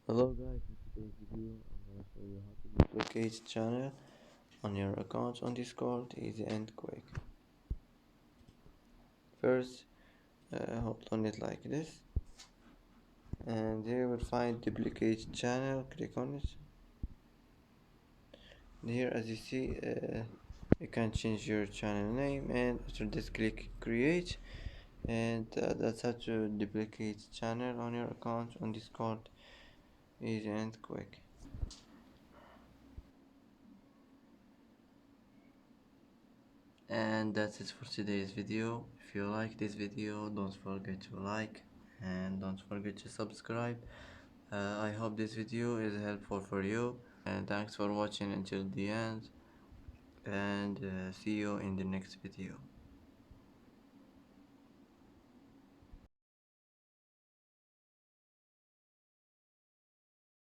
Hello guys, in today's video I'm gonna show you how to duplicate channel on your account on Discord easy and quick. First, hold on it like this, and here you will find duplicate channel. Click on it. And here, as you see, you can change your channel name, and after this, click create, and that's how to duplicate channel on your account on Discord easy and quick. And that's it for today's video. If you like this video, don't forget to like and don't forget to subscribe. I hope this video is helpful for you, and thanks for watching until the end, and see you in the next video.